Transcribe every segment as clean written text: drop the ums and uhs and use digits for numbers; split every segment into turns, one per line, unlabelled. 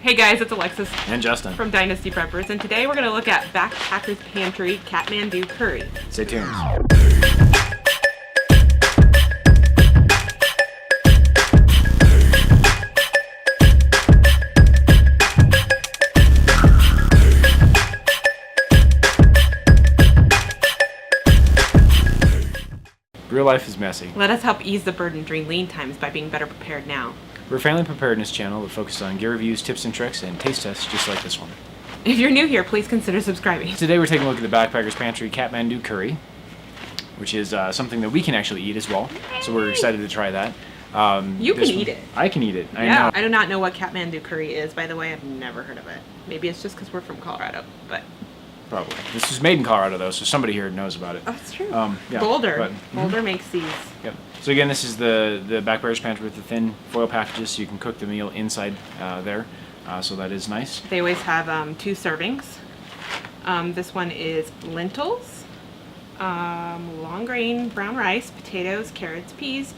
Hey guys, it's Alexis
and Justin
from Dynasty Preppers, and today we're going to look at Backpackers Pantry Kathmandu Curry.
Stay tuned. Real life is messy.
Let us help ease the burden during lean times by being better prepared now.
We're a family preparedness channel that focuses on gear reviews, tips and tricks, and taste tests just like this one.
If you're new here, please consider subscribing.
Today we're taking a look at the Backpackers Pantry Kathmandu Curry, which is something that we can actually eat as well. So we're excited to try that.
You can eat it.
I can eat it. I
Yeah,
know.
I do not know what Kathmandu Curry is, by the way. I've never heard of it. Maybe it's just because we're from Colorado, but...
Probably. This is made in Colorado though, so somebody here knows about it.
Oh, that's true.
Yeah,
Boulder. Boulder makes these.
Yep. So again, this is the Backpackers Pantry with the thin foil packages, so you can cook the meal inside there. So that is nice.
They always have 2 servings. This one is lentils, long grain brown rice, potatoes, carrots, peas,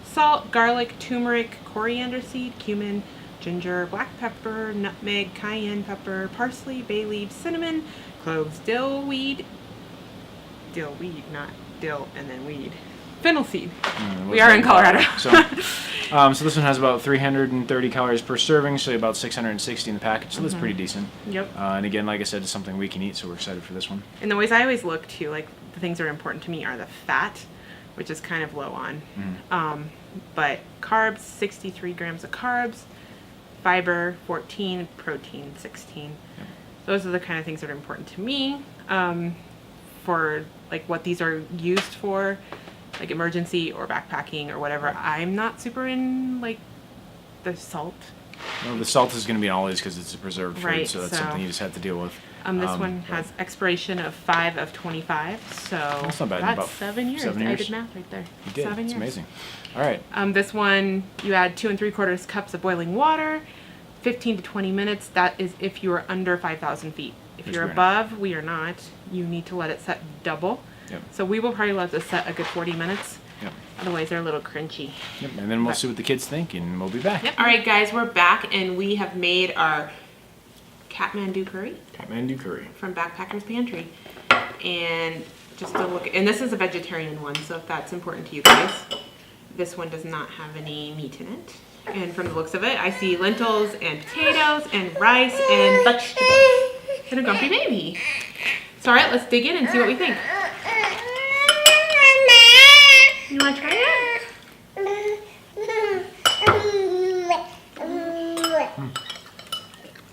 salt, garlic, turmeric, coriander seed, cumin, ginger, black pepper, nutmeg, cayenne pepper, parsley, bay leaves, cinnamon, cloves, dill weed, not dill and then weed, fennel seed. We are in Colorado.
So this one has about 330 calories per serving, so about 660 in the package, so that's pretty decent.
Yep.
And again, like I said, it's something we can eat, so we're excited for this one.
And the ways I always look too, like the things that are important to me are the fat, which is kind of low on, but carbs, 63 grams of carbs, fiber 14, protein 16. Yep. Those are the kind of things that are important to me for like what these are used for, like emergency or backpacking or whatever. I'm not super in like the salt.
Well, the salt is going to be in all these because it's a preserved food,
right,
so that's something you just have to deal with.
This one has expiration of 5 of 25, so
that's not bad.
That's
about
7 years.
7 years.
I did math right there.
You did.
7
It's
years.
amazing. All right.
This one, you add 2 3/4 cups of boiling water, 15 to 20 minutes. That is if you are under 5,000 feet. If you're above, we are not. You need to let it set double.
Yep.
So we will probably let this set a good 40 minutes.
Yep.
Otherwise, they're a little crunchy.
Yep. And then we'll see what the kids think, and we'll be back.
Yep. All right, guys, we're back, and we have made our Kathmandu Curry.
Kathmandu Curry.
From Backpackers Pantry. And just to look, and this is a vegetarian one, so if that's important to you guys. This one does not have any meat in it. And from the looks of it, I see lentils and potatoes and rice and vegetables. And a grumpy baby. So all right, let's dig in and see what we think. You want to try it?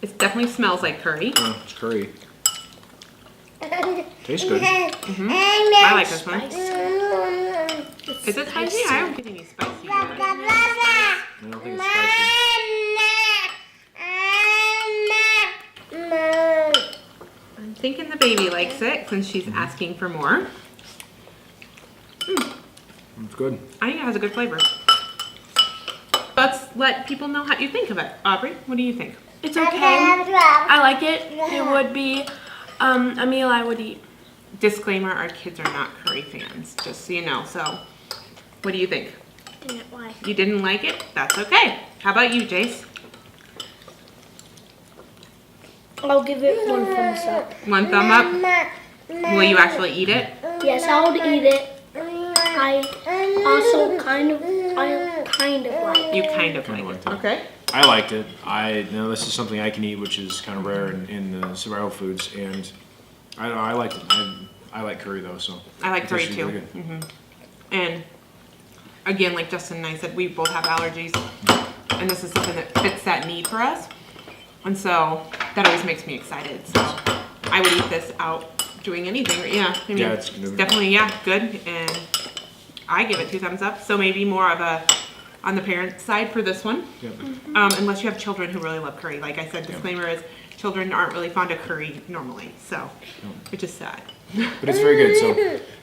It definitely smells like curry.
Oh, it's curry. Tastes good.
I like this one. Is it spicy? I don't get any spicy.
I don't think it's spicy.
I'm thinking the baby likes it since she's asking for more.
It's good.
I think it has a good flavor. Let's let people know how you think of it. Aubrey, what do you think?
It's okay. I like it. It would be a meal I would eat.
Disclaimer, our kids are not curry fans, just so you know. So, what do you think?
Yeah, why?
You didn't like it? That's okay. How about you, Jace?
I'll give it 1 thumbs up.
1 thumb up? Will you actually eat it?
Yes, I would eat it. I also kind of like it.
You kind of
Kinda
like it.
liked it.
Okay.
I liked it. I know this is something I can eat, which is kind of rare in the survival foods, and I liked it. I like curry though, so
I like curry
actually
too.
really good.
And again, like Justin and I said, we both have allergies, and this is something that fits that need for us. And so that always makes me excited. So I would eat this out doing anything. Yeah, I mean,
Yeah,
it's definitely good. And I give it 2 thumbs up. So maybe more of a on the parent side for this one.
Yep.
Unless you have children who really love curry. Like I said, disclaimer is children aren't really fond of curry normally. So, which is sad.
But it's very good. So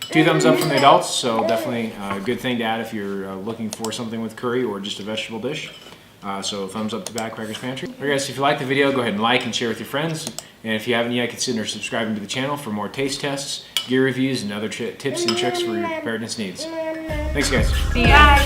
2 thumbs up from the adults. So definitely a good thing to add if you're looking for something with curry or just a vegetable dish. So thumbs up to Backpackers Pantry. Alright guys, if you like the video, go ahead and like and share with your friends. And if you haven't yet, consider subscribing to the channel for more taste tests, gear reviews, and other tips and tricks for your preparedness needs. Thanks guys.
See ya.